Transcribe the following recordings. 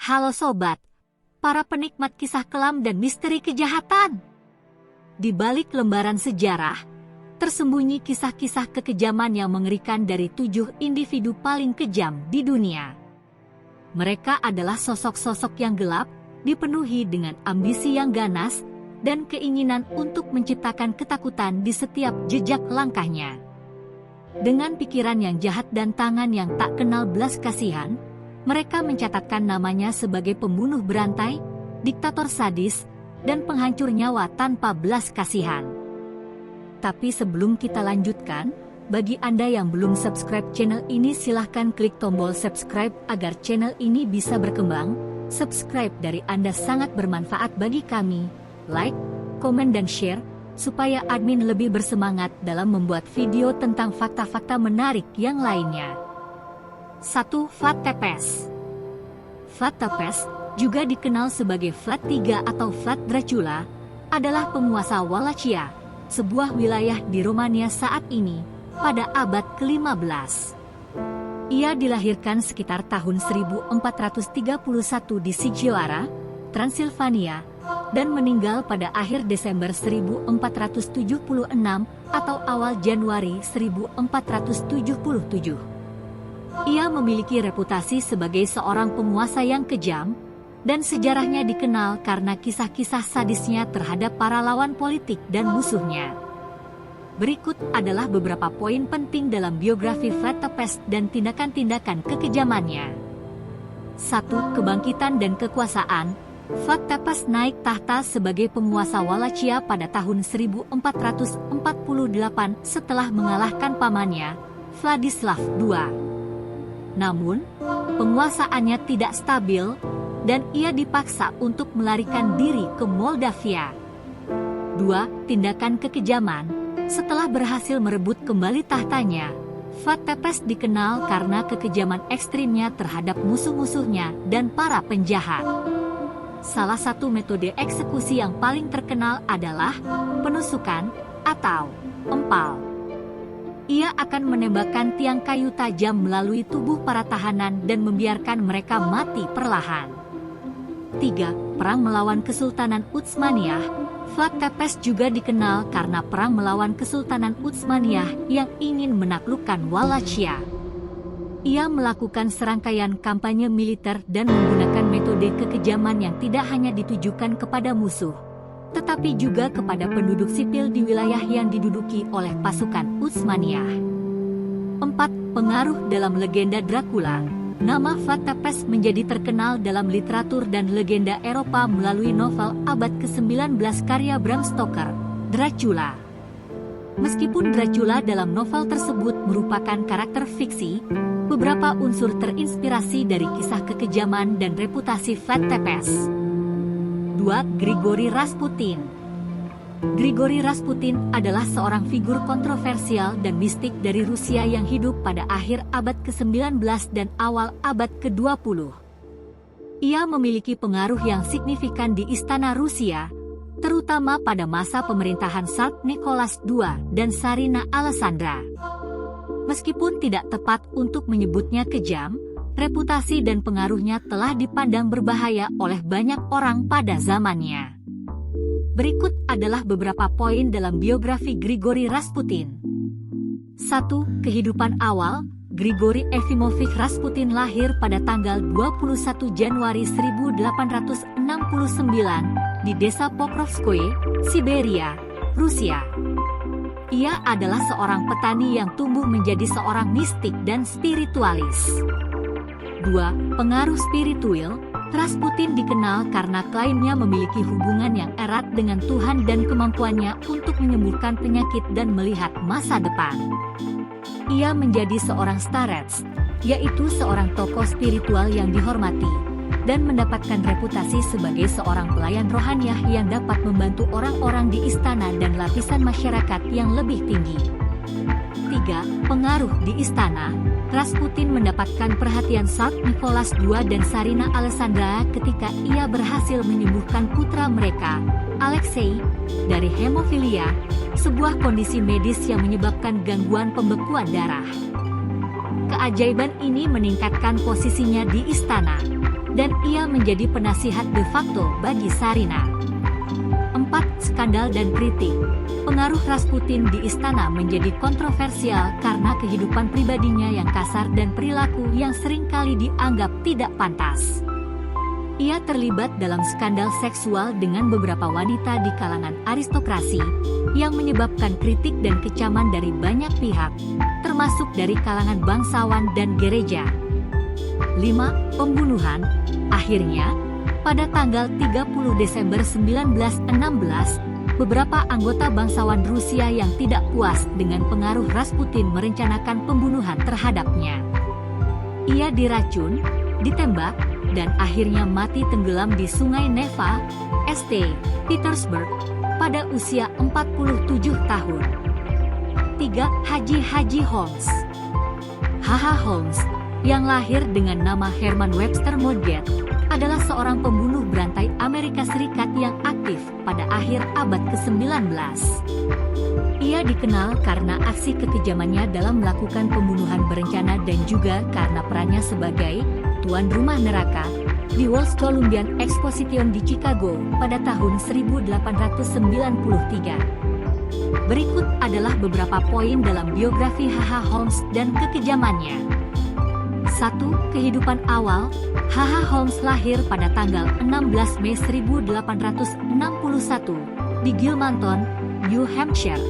Halo sobat, para penikmat kisah kelam dan misteri kejahatan. Di balik lembaran sejarah, tersembunyi kisah-kisah kekejaman yang mengerikan dari 7 individu paling kejam di dunia. Mereka adalah sosok-sosok yang gelap, dipenuhi dengan ambisi yang ganas, dan keinginan untuk menciptakan ketakutan di setiap jejak langkahnya. Dengan pikiran yang jahat dan tangan yang tak kenal belas kasihan, mereka mencatatkan namanya sebagai pembunuh berantai, diktator sadis, dan penghancur nyawa tanpa belas kasihan. Tapi sebelum kita lanjutkan, bagi Anda yang belum subscribe channel ini silahkan klik tombol subscribe agar channel ini bisa berkembang. Subscribe dari Anda sangat bermanfaat bagi kami. Like, komen dan share, supaya admin lebih bersemangat dalam membuat video tentang fakta-fakta menarik yang lainnya. 1. Vlad Tepes. Vlad Tepes, juga dikenal sebagai Vlad III atau Vlad Dracula, adalah penguasa Wallachia, sebuah wilayah di Romania saat ini, pada abad ke-15. Ia dilahirkan sekitar tahun 1431 di Sighiora, Transilvania, dan meninggal pada akhir Desember 1476 atau awal Januari 1477. Ia memiliki reputasi sebagai seorang penguasa yang kejam, dan sejarahnya dikenal karena kisah-kisah sadisnya terhadap para lawan politik dan musuhnya. Berikut adalah beberapa poin penting dalam biografi Vlad Tepes dan tindakan-tindakan kekejamannya. 1. Kebangkitan dan kekuasaan. Vlad Tepes naik tahta sebagai penguasa Wallachia pada tahun 1448 setelah mengalahkan pamannya, Vladislav II. Namun, penguasaannya tidak stabil, dan ia dipaksa untuk melarikan diri ke Moldavia. 2. Tindakan kekejaman. Setelah berhasil merebut kembali tahtanya, Vlad Tepes dikenal karena kekejaman ekstrimnya terhadap musuh-musuhnya dan para penjahat. Salah satu metode eksekusi yang paling terkenal adalah penusukan atau empal. Ia akan menembakkan tiang kayu tajam melalui tubuh para tahanan dan membiarkan mereka mati perlahan. 3. Perang melawan Kesultanan Utsmaniyah. Vlad Tepes juga dikenal karena perang melawan Kesultanan Utsmaniyah yang ingin menaklukkan Wallachia. Ia melakukan serangkaian kampanye militer dan menggunakan metode kekejaman yang tidak hanya ditujukan kepada musuh, tetapi juga kepada penduduk sipil di wilayah yang diduduki oleh pasukan Utsmaniyah. 4. Pengaruh dalam legenda Dracula. Nama Vlad Tepes menjadi terkenal dalam literatur dan legenda Eropa melalui novel abad ke-19 karya Bram Stoker, Dracula. Meskipun Dracula dalam novel tersebut merupakan karakter fiksi, beberapa unsur terinspirasi dari kisah kekejaman dan reputasi Vlad Tepes. 2. Grigori Rasputin. Grigori Rasputin adalah seorang figur kontroversial dan mistik dari Rusia yang hidup pada akhir abad ke-19 dan awal abad ke-20. Ia memiliki pengaruh yang signifikan di istana Rusia, terutama pada masa pemerintahan Tsar Nicholas II dan Tsarina Alexandra. Meskipun tidak tepat untuk menyebutnya kejam, reputasi dan pengaruhnya telah dipandang berbahaya oleh banyak orang pada zamannya. Berikut adalah beberapa poin dalam biografi Grigori Rasputin. 1. Kehidupan awal. Grigori Efimovich Rasputin lahir pada tanggal 21 Januari 1869 di desa Pokrovskoye, Siberia, Rusia. Ia adalah seorang petani yang tumbuh menjadi seorang mistik dan spiritualis. 2. Pengaruh spiritual. Rasputin dikenal karena klaimnya memiliki hubungan yang erat dengan Tuhan dan kemampuannya untuk menyembuhkan penyakit dan melihat masa depan. Ia menjadi seorang starets, yaitu seorang tokoh spiritual yang dihormati, dan mendapatkan reputasi sebagai seorang pelayan rohaniah yang dapat membantu orang-orang di istana dan lapisan masyarakat yang lebih tinggi. 3. Pengaruh di istana. Rasputin mendapatkan perhatian Tsar Nicholas II dan Tsarina Alexandra ketika ia berhasil menyembuhkan putra mereka, Alexei, dari hemofilia, sebuah kondisi medis yang menyebabkan gangguan pembekuan darah. Keajaiban ini meningkatkan posisinya di istana. dan ia menjadi penasihat de facto bagi Zarina. 4. Skandal dan kritik. Pengaruh Rasputin di istana menjadi kontroversial karena kehidupan pribadinya yang kasar dan perilaku yang seringkali dianggap tidak pantas. Ia terlibat dalam skandal seksual dengan beberapa wanita di kalangan aristokrasi, yang menyebabkan kritik dan kecaman dari banyak pihak, termasuk dari kalangan bangsawan dan gereja. 5. Pembunuhan. Akhirnya, pada tanggal 30 Desember 1916, beberapa anggota bangsawan Rusia yang tidak puas dengan pengaruh Rasputin merencanakan pembunuhan terhadapnya. Ia diracun, ditembak, dan akhirnya mati tenggelam di Sungai Neva, St. Petersburg, pada usia 47 tahun. 3. Haji Holmes. H.H. Holmes, yang lahir dengan nama Herman Webster Modgett, adalah seorang pembunuh berantai Amerika Serikat yang aktif pada akhir abad ke-19. Ia dikenal karena aksi kekejamannya dalam melakukan pembunuhan berencana dan juga karena perannya sebagai tuan rumah neraka di World's Columbian Exposition di Chicago pada tahun 1893. Berikut adalah beberapa poin dalam biografi H.H. Holmes dan kekejamannya. 1. Kehidupan awal. H.H. Holmes lahir pada tanggal 16 Mei 1861 di Gilmanton, New Hampshire.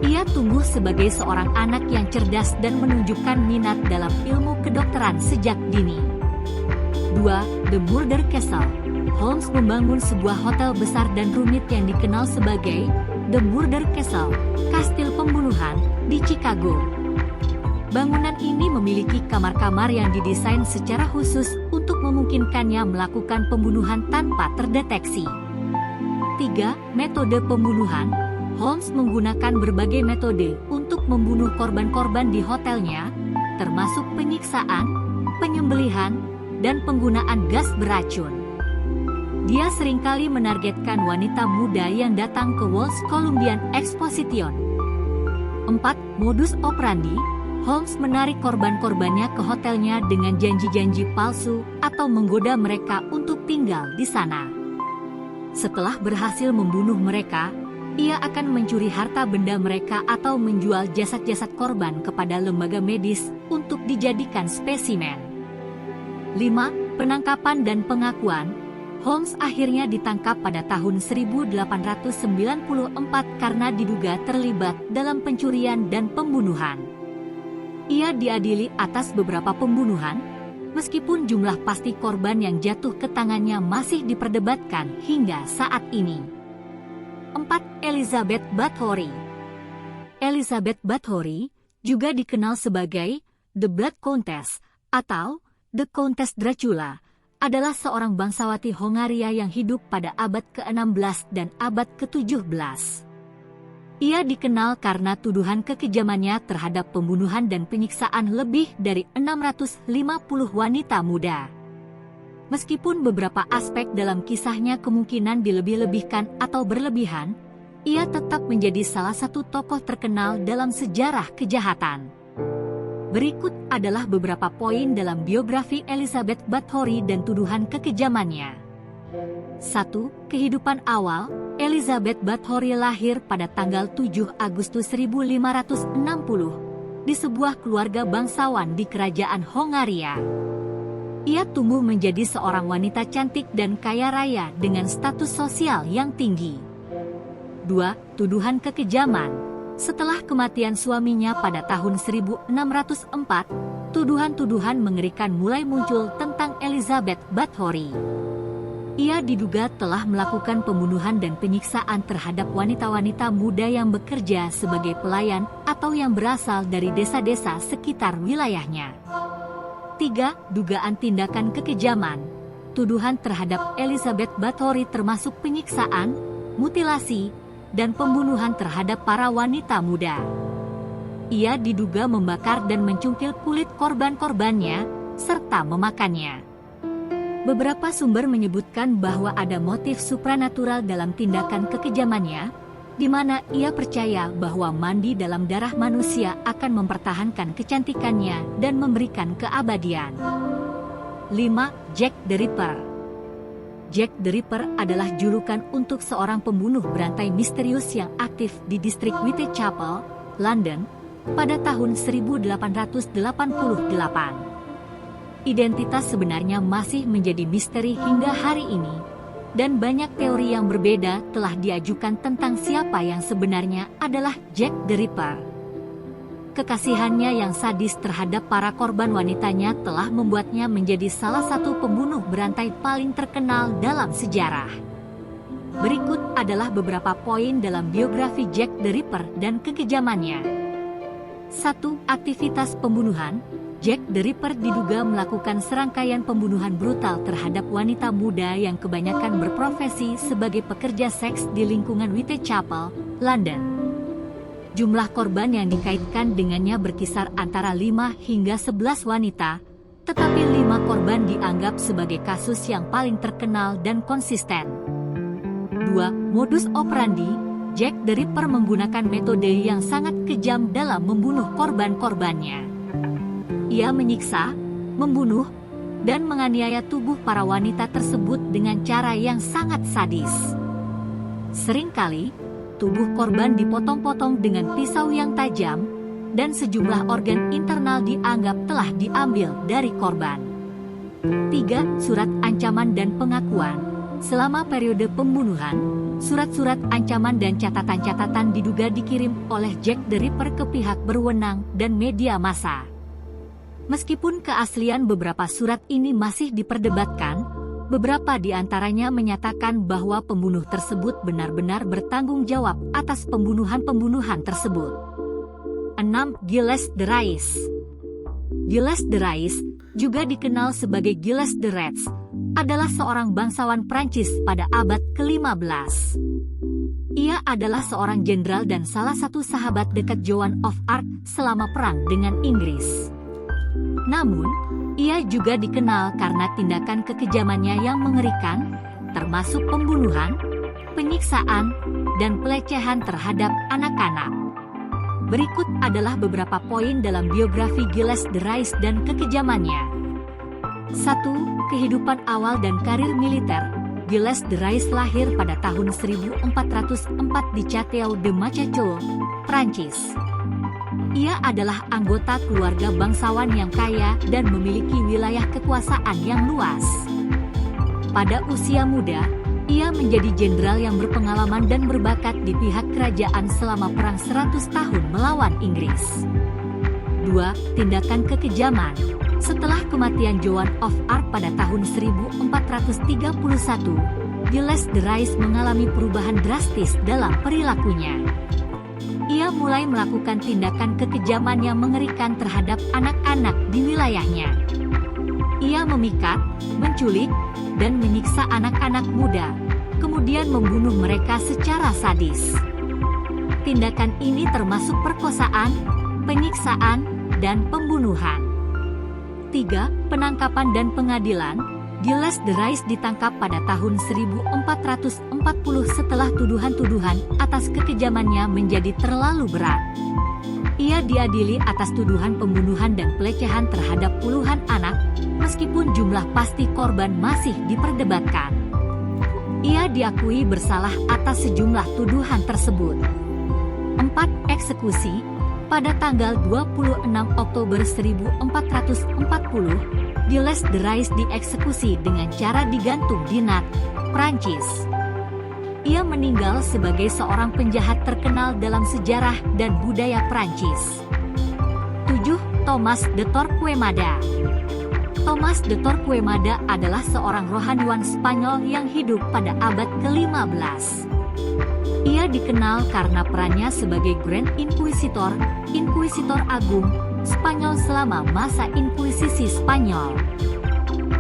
Ia tumbuh sebagai seorang anak yang cerdas dan menunjukkan minat dalam ilmu kedokteran sejak dini. 2. The Murder Castle. Holmes membangun sebuah hotel besar dan rumit yang dikenal sebagai The Murder Castle, kastil pembunuhan, di Chicago. Bangunan ini memiliki kamar-kamar yang didesain secara khusus untuk memungkinkannya melakukan pembunuhan tanpa terdeteksi. 3. Metode pembunuhan. Holmes menggunakan berbagai metode untuk membunuh korban-korban di hotelnya, termasuk penyiksaan, penyembelihan, dan penggunaan gas beracun. Dia seringkali menargetkan wanita muda yang datang ke World's Columbian Exposition. 4. Modus operandi. Holmes menarik korban-korbannya ke hotelnya dengan janji-janji palsu atau menggoda mereka untuk tinggal di sana. Setelah berhasil membunuh mereka, ia akan mencuri harta benda mereka atau menjual jasad-jasad korban kepada lembaga medis untuk dijadikan spesimen. 5. Penangkapan dan pengakuan. Holmes akhirnya ditangkap pada tahun 1894 karena diduga terlibat dalam pencurian dan pembunuhan. Ia diadili atas beberapa pembunuhan, meskipun jumlah pasti korban yang jatuh ke tangannya masih diperdebatkan hingga saat ini. 4. Elizabeth Bathory. Elizabeth Bathory juga dikenal sebagai The Blood Countess atau The Countess Dracula, adalah seorang bangsawati Hongaria yang hidup pada abad ke-16 dan abad ke-17. Ia dikenal karena tuduhan kekejamannya terhadap pembunuhan dan penyiksaan lebih dari 650 wanita muda. Meskipun beberapa aspek dalam kisahnya kemungkinan dilebih-lebihkan atau berlebihan, ia tetap menjadi salah satu tokoh terkenal dalam sejarah kejahatan. Berikut adalah beberapa poin dalam biografi Elizabeth Bathory dan tuduhan kekejamannya. 1. Kehidupan awal. Elizabeth Bathory lahir pada tanggal 7 Agustus 1560 di sebuah keluarga bangsawan di kerajaan Hongaria. Ia tumbuh menjadi seorang wanita cantik dan kaya raya dengan status sosial yang tinggi. 2. Tuduhan kekejaman. Setelah kematian suaminya pada tahun 1604, tuduhan-tuduhan mengerikan mulai muncul tentang Elizabeth Bathory. Ia diduga telah melakukan pembunuhan dan penyiksaan terhadap wanita-wanita muda yang bekerja sebagai pelayan atau yang berasal dari desa-desa sekitar wilayahnya. 3. Dugaan tindakan kekejaman. Tuduhan terhadap Elizabeth Bathory termasuk penyiksaan, mutilasi, dan pembunuhan terhadap para wanita muda. Ia diduga membakar dan mencungkil kulit korban-korbannya, serta memakannya. Beberapa sumber menyebutkan bahwa ada motif supranatural dalam tindakan kekejamannya, di mana ia percaya bahwa mandi dalam darah manusia akan mempertahankan kecantikannya dan memberikan keabadian. 5. Jack the Ripper. Jack the Ripper adalah julukan untuk seorang pembunuh berantai misterius yang aktif di distrik Whitechapel, London, pada tahun 1888. Identitas sebenarnya masih menjadi misteri hingga hari ini, dan banyak teori yang berbeda telah diajukan tentang siapa yang sebenarnya adalah Jack the Ripper. Kekasihannya yang sadis terhadap para korban wanitanya telah membuatnya menjadi salah satu pembunuh berantai paling terkenal dalam sejarah. Berikut adalah beberapa poin dalam biografi Jack the Ripper dan kekejamannya. 1. Aktivitas pembunuhan. Jack the Ripper diduga melakukan serangkaian pembunuhan brutal terhadap wanita muda yang kebanyakan berprofesi sebagai pekerja seks di lingkungan Whitechapel, London. Jumlah korban yang dikaitkan dengannya berkisar antara 5 hingga 11 wanita, tetapi 5 korban dianggap sebagai kasus yang paling terkenal dan konsisten. 2. Modus operandi. Jack the Ripper menggunakan metode yang sangat kejam dalam membunuh korban-korbannya. Ia menyiksa, membunuh, dan menganiaya tubuh para wanita tersebut dengan cara yang sangat sadis. Seringkali, tubuh korban dipotong-potong dengan pisau yang tajam, dan sejumlah organ internal dianggap telah diambil dari korban. 3. Surat ancaman dan pengakuan. Selama periode pembunuhan, surat-surat ancaman dan catatan-catatan diduga dikirim oleh Jack the Ripper ke pihak berwenang dan media massa. Meskipun keaslian beberapa surat ini masih diperdebatkan, beberapa di antaranya menyatakan bahwa pembunuh tersebut benar-benar bertanggung jawab atas pembunuhan-pembunuhan tersebut. 6. Gilles de Rais. Gilles de Rais, juga dikenal sebagai Gilles de Retz, adalah seorang bangsawan Prancis pada abad ke-15. Ia adalah seorang jenderal dan salah satu sahabat dekat Joan of Arc selama perang dengan Inggris. Namun, ia juga dikenal karena tindakan kekejamannya yang mengerikan, termasuk pembunuhan, penyiksaan, dan pelecehan terhadap anak-anak. Berikut adalah beberapa poin dalam biografi Gilles de Rais dan kekejamannya. 1. Kehidupan awal dan karir militer. Gilles de Rais lahir pada tahun 1404 di Château de Machaut, Prancis. Ia adalah anggota keluarga bangsawan yang kaya dan memiliki wilayah kekuasaan yang luas. Pada usia muda, ia menjadi jenderal yang berpengalaman dan berbakat di pihak kerajaan selama perang 100 tahun melawan Inggris. 2. Tindakan kekejaman. Setelah kematian Joan of Arc pada tahun 1431, Gilles de Rais mengalami perubahan drastis dalam perilakunya. Ia mulai melakukan tindakan kekejaman yang mengerikan terhadap anak-anak di wilayahnya. Ia memikat, menculik, dan menyiksa anak-anak muda, kemudian membunuh mereka secara sadis. Tindakan ini termasuk perkosaan, penyiksaan, dan pembunuhan. 3. Penangkapan dan pengadilan. Gilles de Rais ditangkap pada tahun 1440 setelah tuduhan-tuduhan atas kekejamannya menjadi terlalu berat. Ia diadili atas tuduhan pembunuhan dan pelecehan terhadap puluhan anak, meskipun jumlah pasti korban masih diperdebatkan. Ia diakui bersalah atas sejumlah tuduhan tersebut. 4. Eksekusi. Pada tanggal 26 Oktober 1440, Gilles de Rais dieksekusi dengan cara digantung di Nantes, Prancis. Ia meninggal sebagai seorang penjahat terkenal dalam sejarah dan budaya Prancis. 7. Thomas de Torquemada. Thomas de Torquemada adalah seorang rohaniwan Spanyol yang hidup pada abad ke-15. Ia dikenal karena perannya sebagai Grand Inquisitor, Inkuisitor Agung, Spanyol selama masa Inkuisisi Spanyol.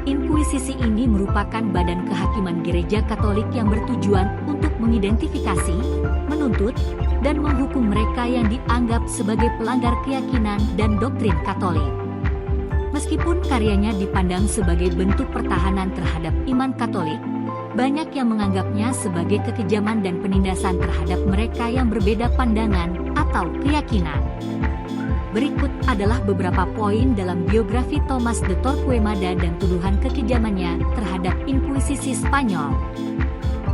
Inkuisisi ini merupakan badan kehakiman gereja Katolik yang bertujuan untuk mengidentifikasi, menuntut, dan menghukum mereka yang dianggap sebagai pelanggar keyakinan dan doktrin Katolik. Meskipun karyanya dipandang sebagai bentuk pertahanan terhadap iman Katolik, banyak yang menganggapnya sebagai kekejaman dan penindasan terhadap mereka yang berbeda pandangan atau keyakinan. Berikut adalah beberapa poin dalam biografi Tomás de Torquemada dan tuduhan kekejamannya terhadap Inkuisisi Spanyol.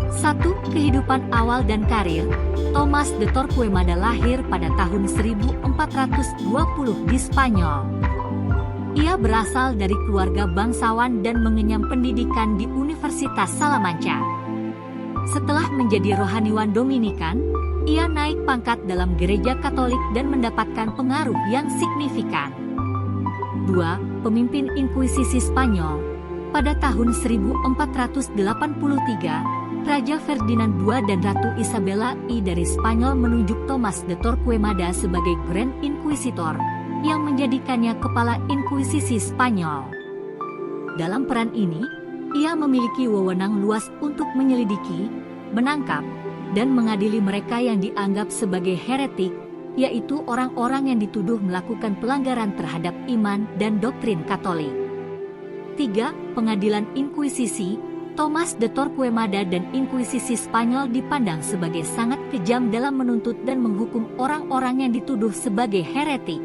1. Kehidupan awal dan karir. Tomás de Torquemada lahir pada tahun 1420 di Spanyol. Ia berasal dari keluarga bangsawan dan mengenyam pendidikan di Universitas Salamanca. Setelah menjadi rohaniwan Dominikan, ia naik pangkat dalam gereja Katolik dan mendapatkan pengaruh yang signifikan. 2. Pemimpin Inkuisisi Spanyol. Pada tahun 1483, Raja Ferdinand II dan Ratu Isabella I dari Spanyol menunjuk Tomás de Torquemada sebagai Grand Inquisitor, yang menjadikannya kepala Inkuisisi Spanyol. Dalam peran ini, ia memiliki wewenang luas untuk menyelidiki, menangkap, dan mengadili mereka yang dianggap sebagai heretik, yaitu orang-orang yang dituduh melakukan pelanggaran terhadap iman dan doktrin Katolik. 3. Pengadilan Inkuisisi. Tomás de Torquemada dan Inkuisisi Spanyol dipandang sebagai sangat kejam dalam menuntut dan menghukum orang-orang yang dituduh sebagai heretik.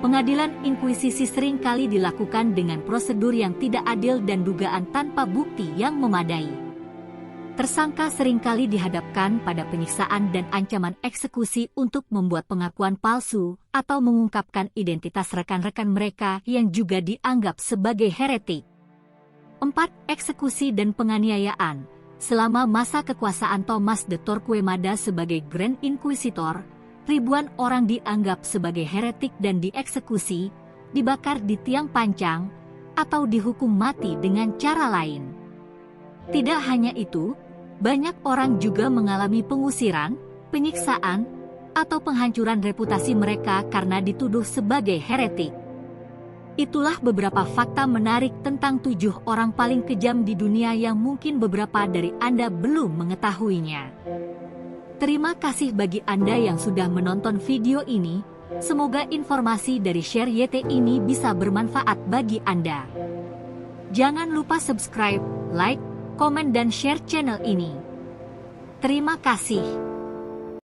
Pengadilan Inkuisisi seringkali dilakukan dengan prosedur yang tidak adil dan dugaan tanpa bukti yang memadai. Tersangka seringkali dihadapkan pada penyiksaan dan ancaman eksekusi untuk membuat pengakuan palsu atau mengungkapkan identitas rekan-rekan mereka yang juga dianggap sebagai heretik. 4. Eksekusi dan penganiayaan. Selama masa kekuasaan Tomás de Torquemada sebagai Grand Inquisitor, ribuan orang dianggap sebagai heretik dan dieksekusi, dibakar di tiang pancang, atau dihukum mati dengan cara lain. Tidak hanya itu, banyak orang juga mengalami pengusiran, penyiksaan, atau penghancuran reputasi mereka karena dituduh sebagai heretik. Itulah beberapa fakta menarik tentang 7 orang paling kejam di dunia yang mungkin beberapa dari Anda belum mengetahuinya. Terima kasih bagi Anda yang sudah menonton video ini. Semoga informasi dari Share YT ini bisa bermanfaat bagi Anda. Jangan lupa subscribe, like, komen dan share channel ini. Terima kasih.